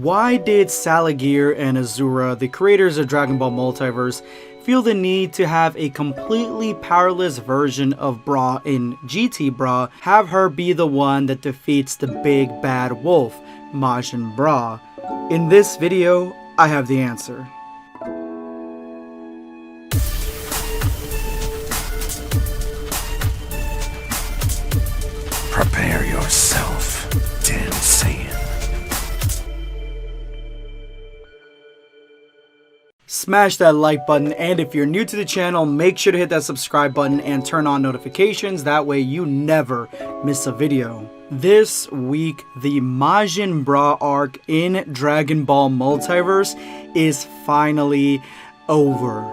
Why did Salagir and Azura, the creators of Dragon Ball Multiverse, feel the need to have a completely powerless version of Bra in GT Bra, have her be the one that defeats the big bad wolf, Majin Bra? In this video, I have the answer. Prepare yourself, Dan Saiyan. Smash that like button, and if you're new to the channel, make sure to hit that subscribe button and turn on notifications. That way you never miss a video. This week, the Majin Bra arc in Dragon Ball Multiverse is finally over.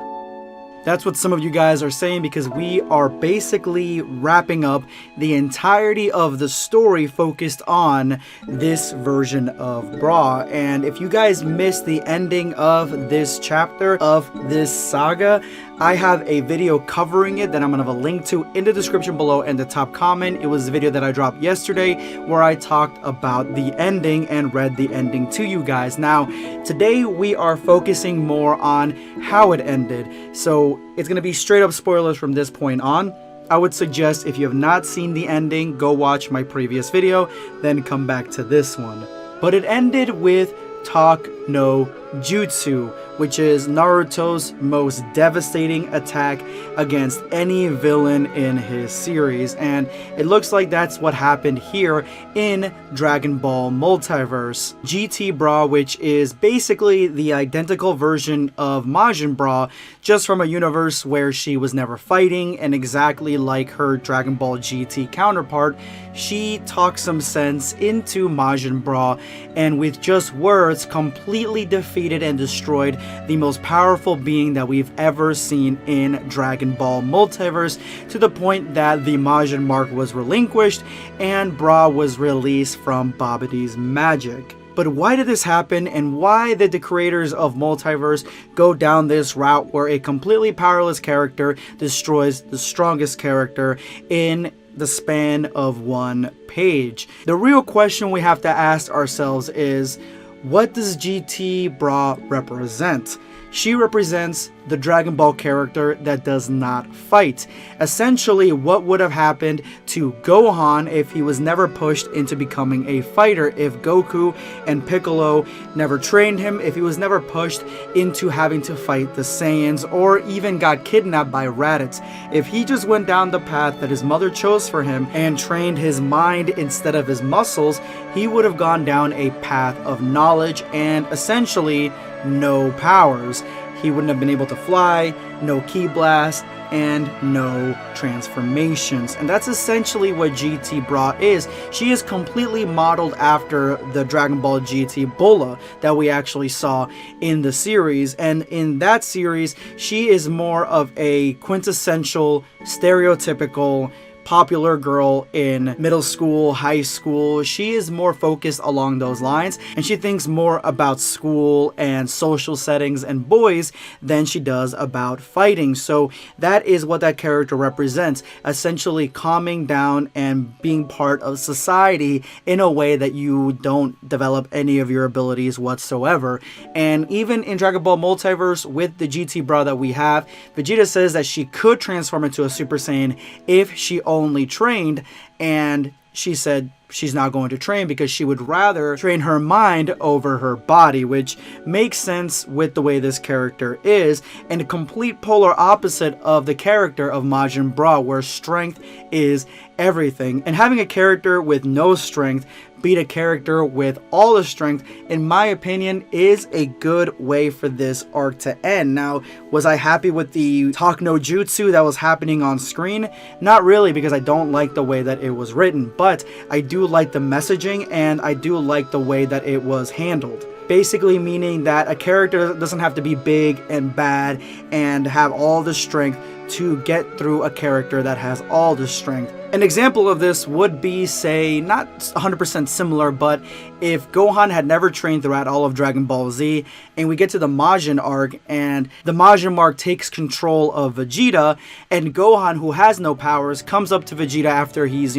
That's what some of you guys are saying, because we are basically wrapping up the entirety of the story focused on this version of Bra. And if you guys missed the ending of this chapter of this saga, I have a video covering it that I'm going to have a link to in the description below and the top comment. It was the video that I dropped yesterday where I talked about the ending and read the ending to you guys. Now, today we are focusing more on how it ended. So it's going to be straight up spoilers from this point on. I would suggest, if you have not seen the ending, go watch my previous video, then come back to this one. But it ended with Talk no Jutsu, which is Naruto's most devastating attack against any villain in his series, and it looks like that's what happened here in Dragon Ball Multiverse. GT Bra, which is basically the identical version of Majin Bra, just from a universe where she was never fighting, and exactly like her Dragon Ball GT counterpart, she talked some sense into Majin Bra, and with just words completely defeated and destroyed the most powerful being that we've ever seen in Dragon Ball Multiverse, to the point that the Majin mark was relinquished and Bra was released from Babidi's magic. But why did this happen, and why did the creators of Multiverse go down this route where a completely powerless character destroys the strongest character in the span of one page? The real question we have to ask ourselves is, what does GT Bra represent? She represents the Dragon Ball character that does not fight. Essentially, what would have happened to Gohan if he was never pushed into becoming a fighter, if Goku and Piccolo never trained him, if he was never pushed into having to fight the Saiyans, or even got kidnapped by Raditz. If he just went down the path that his mother chose for him and trained his mind instead of his muscles, he would have gone down a path of knowledge and essentially no powers. He wouldn't have been able to fly, no ki blast, and no transformations. And that's essentially what GT Bra is. She is completely modeled after the Dragon Ball GT Bulla that we actually saw in the series. And in that series, she is more of a quintessential, stereotypical popular girl in middle school, high school. She is more focused along those lines, and she thinks more about school and social settings and boys than she does about fighting. So that is what that character represents, essentially calming down and being part of society in a way that you don't develop any of your abilities whatsoever. And even in Dragon Ball Multiverse, with the GT Bra that we have, Vegeta says that she could transform into a Super Saiyan if she only trained, and she said she's not going to train because she would rather train her mind over her body, which makes sense with the way this character is, and a complete polar opposite of the character of Majin Bra, where strength is everything. And having a character with no strength beat a character with all the strength, in my opinion, is a good way for this arc to end. Now, was I happy with the Talk no Jutsu that was happening on screen? Not really, because I don't like the way that it was written, but I do like the messaging, and I do like the way that it was handled. Basically meaning that a character doesn't have to be big and bad and have all the strength to get through a character that has all the strength. An example of this would be, say, not 100% similar, but if Gohan had never trained throughout all of Dragon Ball Z, and we get to the Majin arc, and the Majin arc takes control of Vegeta, and Gohan, who has no powers, comes up to Vegeta after he's,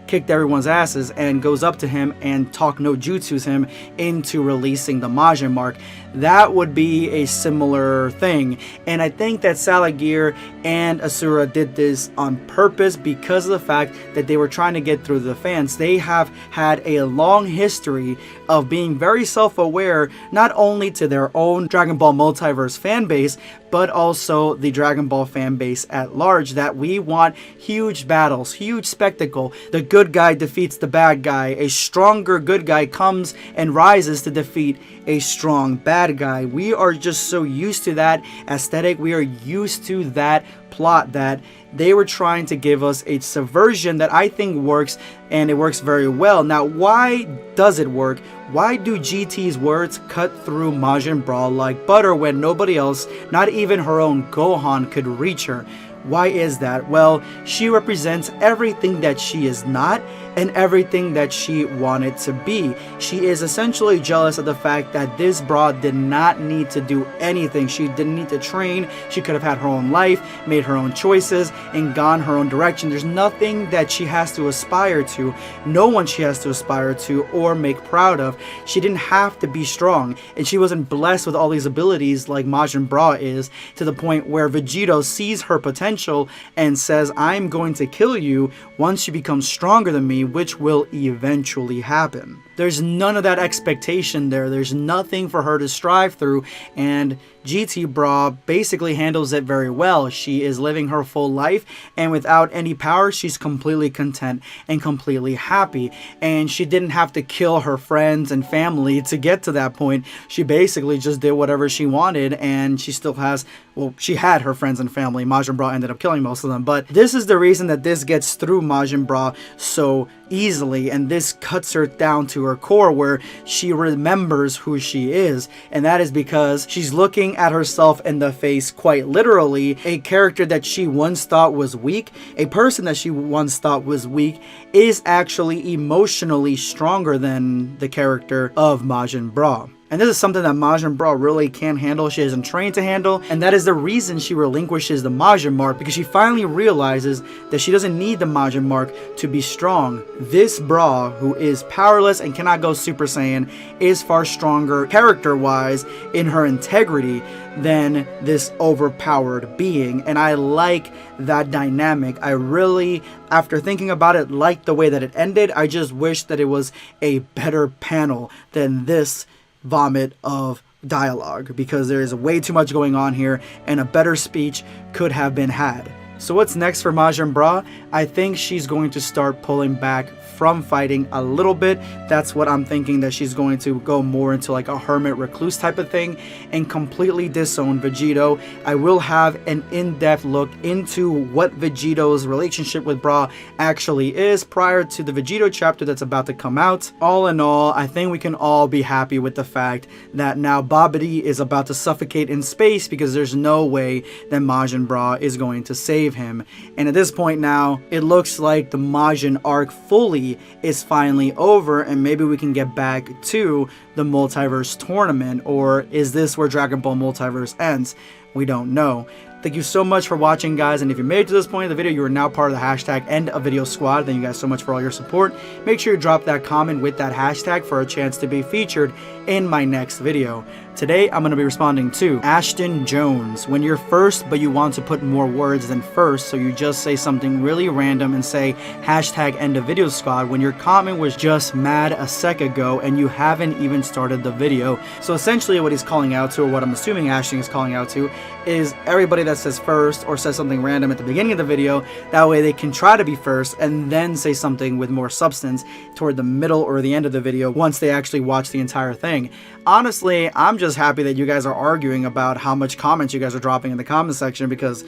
kicked everyone's asses, and goes up to him and talk no jutsus him into releasing the Majin arc. That would be a similar thing, and I think that Salagir and Asura did this on purpose because of the fact that they were trying to get through to the fans. They have had a long history of being very self-aware, not only to their own Dragon Ball Multiverse fan base, but also the Dragon Ball fan base at large, that we want huge battles, huge spectacle. The good guy defeats the bad guy. A stronger good guy comes and rises to defeat a strong bad guy. We are just so used to that aesthetic. We are used to that plot that they were trying to give us a subversion that I think works, and it works very well. Now, why does it work? Why do GT's words cut through Majin Bra like butter when nobody else, not even her own Gohan, could reach her? Why is that? Well, she represents everything that she is not and everything that she wanted to be. She is essentially jealous of the fact that this Bra did not need to do anything. She didn't need to train. She could have had her own life, made her own choices, and gone her own direction. There's nothing that she has to aspire to, no one she has to aspire to or make proud of. She didn't have to be strong, and she wasn't blessed with all these abilities like Majin Bra is, to the point where Vegito sees her potential and says, I'm going to kill you once you become stronger than me, which will eventually happen. There's none of that expectation there. There's nothing for her to strive through, and GT Bra basically handles it very well. She is living her full life, and without any power, she's completely content and completely happy. And she didn't have to kill her friends and family to get to that point. She basically just did whatever she wanted, and she still has, well, she had her friends and family. Majin Bra ended up killing most of them, but this is the reason that this gets through Majin Bra so easily, and this cuts her down to her core where she remembers who she is, and that is because she's looking at herself in the face, quite literally. A character that she once thought was weak, a person that she once thought was weak, is actually emotionally stronger than the character of Majin Bra. And this is something that Majin Bra really can't handle. She isn't trained to handle, and that is the reason she relinquishes the Majin mark, because she finally realizes that she doesn't need the Majin mark to be strong. This Bra, who is powerless and cannot go Super Saiyan, is far stronger character-wise in her integrity than this overpowered being, and I like that dynamic. I really, after thinking about it, like the way that it ended. I just wish that it was a better panel than this vomit of dialogue, because there is way too much going on here and a better speech could have been had. So what's next for Majin Bra? I think she's going to start pulling back from fighting a little bit. That's what I'm thinking, that she's going to go more into like a hermit recluse type of thing and completely disown Vegito. I will have an in-depth look into what Vegito's relationship with Bra actually is prior to the Vegito chapter that's about to come out. All in all, I think we can all be happy with the fact that now Babidi is about to suffocate in space, because there's no way that Majin Bra is going to save him. And at this point now, it looks like the Majin arc fully is finally over, and maybe we can get back to the Multiverse tournament. Or is this where Dragon Ball Multiverse ends? We don't know. Thank you so much for watching, guys, and if you made it to this point in the video, you are now part of the hashtag End of Video Squad. Thank you guys so much for all your support. Make sure you drop that comment with that hashtag for a chance to be featured in my next video. Today, I'm going to be responding to Ashton Jones. When you're first, but you want to put more words than first, so you just say something really random and say hashtag End of Video Squad when your comment was just mad a sec ago and you haven't even started the video. So essentially what he's calling out to, or what I'm assuming Ashton is calling out to, is everybody that says first or says something random at the beginning of the video. That way they can try to be first and then say something with more substance toward the middle or the end of the video once they actually watch the entire thing. Honestly, I'm just happy that you guys are arguing about how much comments you guys are dropping in the comment section, because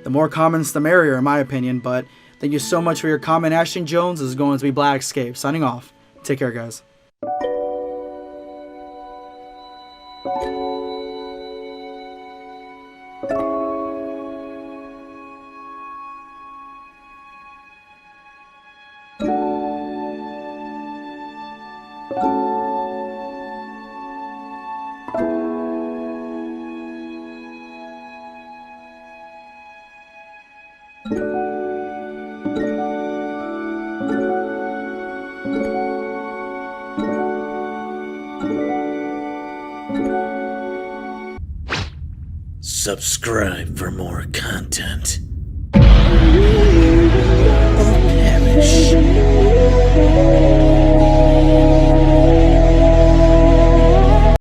the more comments the merrier in my opinion. But thank you so much for your comment. Ashton Jones. Is going to be Black Escape signing off. Take care, guys. Subscribe for more content.